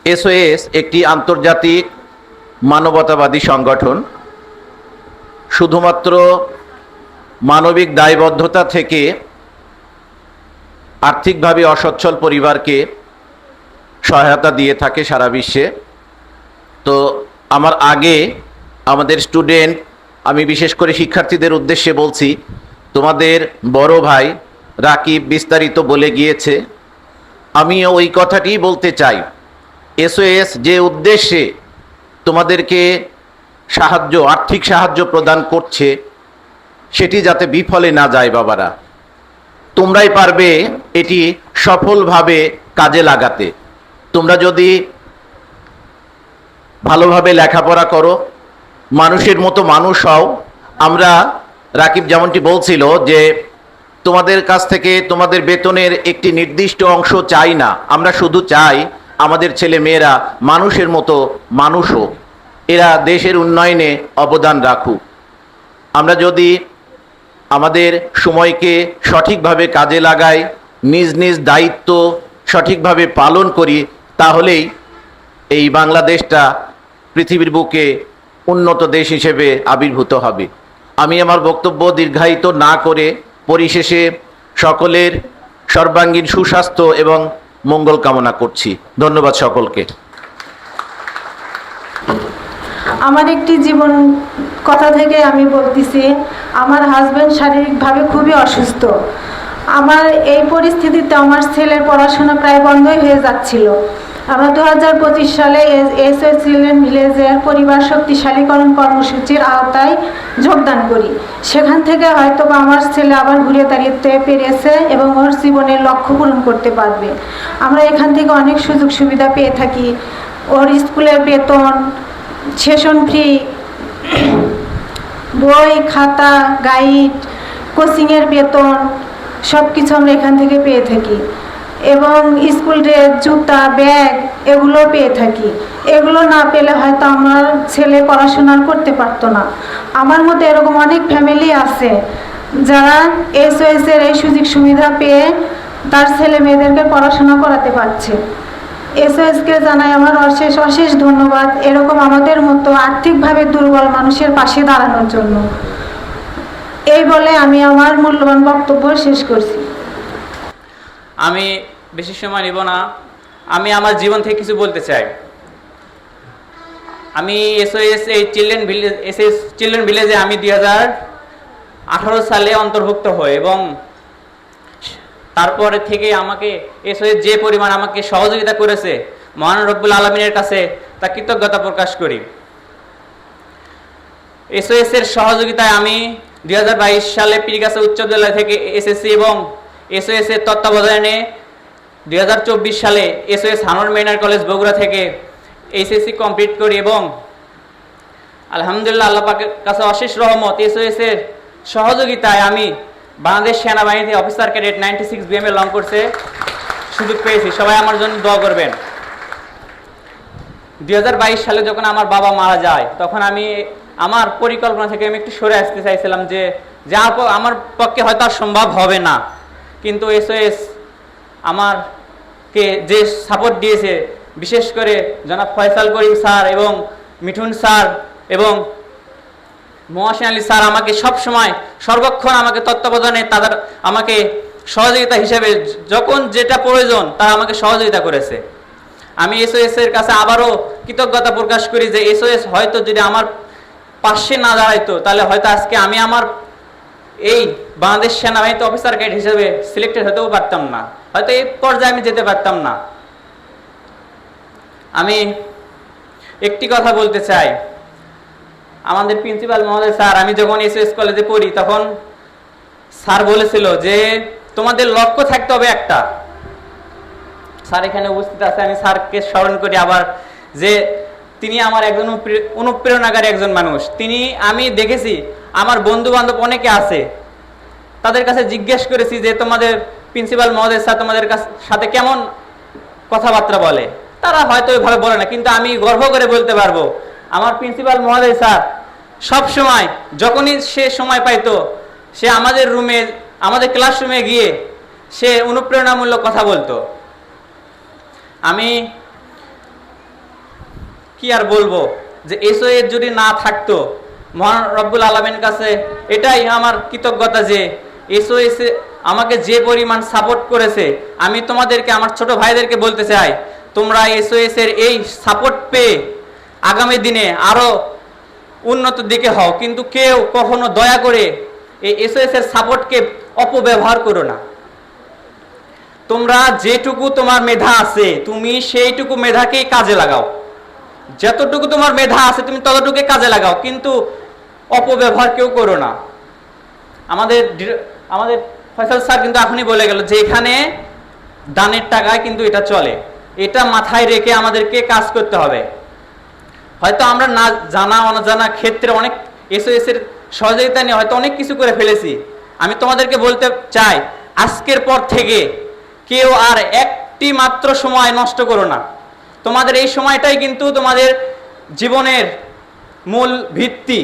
SOS একটি আন্তর্জাতিক মানবতাবাদী সংগঠন। শুধুমাত্র মানবিক দায়বদ্ধতা থেকে আর্থিকভাবে অসচ্ছল পরিবারকে সহায়তা দিয়ে থাকে সারা বিশ্বে। তো আমার আগে আমাদের স্টুডেন্ট, আমি বিশেষ করে শিক্ষার্থীদের উদ্দেশ্যে বলছি, তোমাদের বড় ভাই রাকিব বিস্তারিত বলে গিয়েছে। আমিও ওই কথাটি বলতে চাই। এসওএস যে উদ্দেশ্যে তোমাদেরকে আর্থিক সাহায্য প্রদান করছে, সেটি যাতে বিফলে না যায় বাবারা। তোমরাই পারবে এটি সফলভাবে কাজে লাগাতে। তোমরা যদি ভালোভাবে লেখাপড়া করো, মানুষের মতো মানুষ হও। আমরা, রাকিব যেমনটি বলছিল যে তোমাদের কাছ থেকে তোমাদের বেতনের একটি নির্দিষ্ট অংশ চাই না, আমরা শুধু চাই আমাদের ছেলে মেয়েরা মানুষের মতো মানুষ হোক, এরা দেশের উন্নয়নে অবদান রাখুক। আমরা যদি আমাদের সময়কে সঠিকভাবে কাজে লাগাই, নিজ নিজ দায়িত্ব সঠিকভাবে পালন করি, তাহলেই এই বাংলাদেশটা পৃথিবীর বুকে উন্নত দেশ হিসেবে আবির্ভূত হবে। আমি আমার বক্তব্য দীর্ঘায়িত না করে পরিশেষে সকলের সর্বাঙ্গীন সুস্বাস্থ্য এবং মঙ্গল কামনা করছি। ধন্যবাদ সকলকে। আমার একটি জীবন কথা থেকে আমি বলতেছি। আমার হাজব্যান্ড শারীরিকভাবে খুবই অসুস্থ। আমার এই পরিস্থিতিতে আমার ছেলের পড়াশোনা প্রায় বন্ধই হয়ে যাচ্ছিল। আমরা 2025 সালে এসওএস চিলড্রেন ভিলেজের পরিবার শক্তিশালীকরণ কর্মসূচির আওতায় যোগদান করি। সেখান থেকে হয়তো আমার ছেলে আবার ঘুরে দাঁড়িয়ে পেরেছে এবং ওর জীবনের লক্ষ্য পূরণ করতে পারবে। আমরা এখান থেকে অনেক সুযোগ সুবিধা পেয়ে থাকি। ওর স্কুলের বেতন, সেশন ফ্রি, বই খাতা, গাইড, কোচিংয়ের বেতন সব কিছু আমরা এখান থেকে পেয়ে থাকি এবং স্কুল ড্রেস, জুতা, ব্যাগ এগুলো পেয়ে থাকি। এগুলো না পেলে হয়তো আমার ছেলে পড়াশোনা করতে পারতো না। আমার মধ্যে এরকম অনেক ফ্যামিলি আছে যারা এসওএসের এই সুযোগ সুবিধা পেয়ে তার ছেলে মেয়েদেরকে পড়াশোনা করাতে পারছে। এসওএসকে জানাই আমার অশেষ অশেষ ধন্যবাদ, এরকম আমাদের মতো আর্থিকভাবে দুর্বল মানুষের পাশে দাঁড়ানোর জন্য। এই বলে আমি আমার মূল্যবান বক্তব্য শেষ করছি। আমি বেশি সময় নেব না। আমি আমার জীবন থেকে কিছু বলতে চাই। আমি এসওএস চিলড্রেন ভিলেজে আমি 2018 সালে অন্তর্ভুক্ত হই এবং তারপরে থেকে আমাকে এসওএস যে পরিমাণ আমাকে সহযোগিতা করেছে, মহান রব্বুল আলামিনের কাছে তা কৃতজ্ঞতা প্রকাশ করি। এসওএস এর সহযোগিতায় আমি 2022 সালে পীরগাছা উচ্চ বিদ্যালয় থেকে এসএসসি এবং এসওএস এর তত্ত্বাবধানে 2024 সালে এসওএস হানুর মেইনার কলেজ বগুড়া থেকে এইচএসসি কমপ্লিট করি এবং আলহামদুলিল্লাহ আল্লাহ পাকের কাছে অশেষ রহমত, এসওএস এর সহযোগিতায় আমি বাংলাদেশ সেনাবাহিনীতে অফিসার ক্যাডেট 96 বিএমএ লং কোর্সে সুযোগ পেয়েছি। সবাই আমার জন্য দোয়া করবেন। 2022 সালে যখন আমার বাবা মারা যায়, তখন আমি আমার পরিকল্পনা থেকে আমি একটু সরে আসতে চাইছিলাম যে আমার পক্ষে হয়তো আর সম্ভব হবে না, কিন্তু এসওএস আমাকে যে সাপোর্ট দিয়েছে, বিশেষ করে জনাব ফয়সাল করিম স্যার এবং মিঠুন স্যার এবং মহাসেন আলী স্যার আমাকে সবসময় সর্বক্ষণ আমাকে তত্ত্বাবধানে তাদের আমাকে সহযোগিতা হিসেবে যখন যেটা প্রয়োজন তারা আমাকে সহযোগিতা করেছে। আমি এসওএস এর কাছে আবারও কৃতজ্ঞতা প্রকাশ করি যে এসওএস হয়তো যদি আমার পাশে না দাঁড়াইতো তাহলে হয়তো আজকে আমি আমার এই বাংলাদেশ সেনাবাহিনীতে অফিসার ক্যাডেট হিসেবে সিলেক্টেড হতেও পারতাম না, হয়তো এই পর্যায়ে আমি যেতে পারতাম না। আমি একটি কথা বলতে চাই। আমাদের প্রিন্সিপাল মহোদয় স্যার, আমি যখন এসওএস কলেজে পড়ি তখন স্যার বলেছিল যে তোমাদের লক্ষ্য থাকতে হবে একটা। স্যার এখানে উপস্থিত আছে, আমি স্যারকে স্মরণ করি আবার যে তিনি আমার একজন অনুপ্রেরণাকারী একজন মানুষ। আমি দেখেছি আমার বন্ধু বান্ধব অনেকে আছে, তাদের কাছে জিজ্ঞেস করেছি যে তোমাদের প্রিন্সিপাল মহোদয় স্যার তোমাদের সাথে কেমন কথাবার্তা বলে, তারা হয়তো ওইভাবে বলে না, কিন্তু আমি গর্ব করে বলতে পারবো আমার প্রিন্সিপাল মহোদয় স্যার সব সময় যখনই সে সময় পাইতো সে আমাদের ক্লাসরুমে গিয়ে সে অনুপ্রেরণামূলক কথা বলতো। আমি কি আর বলবো, যে এসওএস যদি না থাকতো, মহান রব্বুল আলামিনের কাছে এটাই আমার কৃতজ্ঞতা যে এসওএস আমাকে যে পরিমাণ সাপোর্ট করেছে। আমি তোমাদেরকে, আমার ছোট ভাইদেরকে বলতে চাই, তোমরা এসওএস এর এই সাপোর্ট পেয়ে আগামী দিনে আরো উন্নত দিকে হও, কিন্তু কেউ কখনো দয়া করে এই এসওএস এর সাপোর্টকে অপব্যবহার করো না। তোমরা যেটুকু তোমার মেধা আছে তুমি সেইটুকু মেধাকেই কাজে লাগাও, যতটুকু তোমার মেধা আছে তুমি ততটুকু কাজে লাগাও, কিন্তু অপব্যবহার কেউ করো না। আমাদের ফয়সাল স্যার কিন্তু এখনই বলে গেল যে এখানে দানের টাকায় কিন্তু এটা চলে, এটা মাথায় রেখে আমাদেরকে কাজ করতে হবে। হয়তো আমরা না জানা অনাজানা ক্ষেত্রে অনেক এসওএস এর সহযোগিতা নিয়ে হয়তো অনেক কিছু করে ফেলেছি। আমি তোমাদেরকে বলতে চাই, আজকের পর থেকে কেউ আর একটি মাত্র সময় নষ্ট করো না। তোমাদের এই সময়টাই কিন্তু তোমাদের জীবনের মূল ভিত্তি,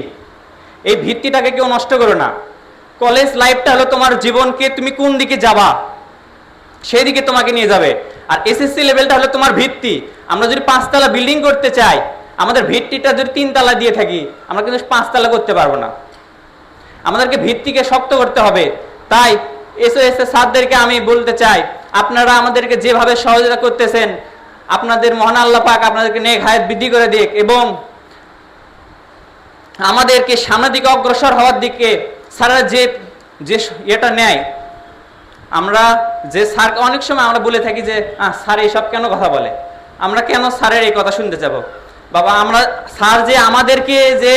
এই ভিত্তিটাকে কেউ নষ্ট করো না। কলেজ লাইফটা হলো তোমার জীবনকে তুমি কোন দিকে যাবা সেই দিকে তোমাকে নিয়ে যাবে, আর এসএসসি লেভেলটা হলো তোমার ভিত্তি। আমরা যদি 5 তলা বিল্ডিং করতে চাই, আমাদের ভিত্তিটা যদি 3 তলা দিয়ে থাকি, আমরা কিন্তু 5 তলা করতে পারবো না। আমাদেরকে ভিত্তিকে শক্ত করতে হবে। তাই এসওএস এর স্যারদেরকে আমি বলতে চাই, আপনারা আমাদেরকে যেভাবে সহযোগিতা করতেছেন, আপনাদের মহান আল্লাহ পাক আপনাদেরকে নেক হায়াত বৃদ্ধি করে দিক এবং আমাদেরকে সামনের দিকে অগ্রসর হওয়ার দিকে স্যাররা যে এটা নেয়। আমরা যে স্যার অনেক সময় আমরা বলে থাকি যে স্যার এইসব কেন কথা বলে, আমরা কেন স্যারের এই কথা শুনতে যাব। বাবা, আমরা স্যার যে আমাদেরকে, যে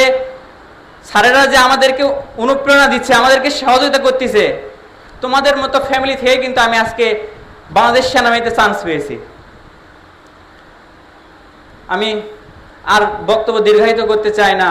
স্যারেরা যে আমাদেরকে অনুপ্রেরণা দিচ্ছে, আমাদেরকে সহযোগিতা করতেছে, তোমাদের মতো ফ্যামিলি থেকে কিন্তু আমি আজকে বাংলাদেশ সেনাবাহিনীতে চান্স পেয়েছি। আমি আর বক্তব্য দীর্ঘায়িত করতে চাই না।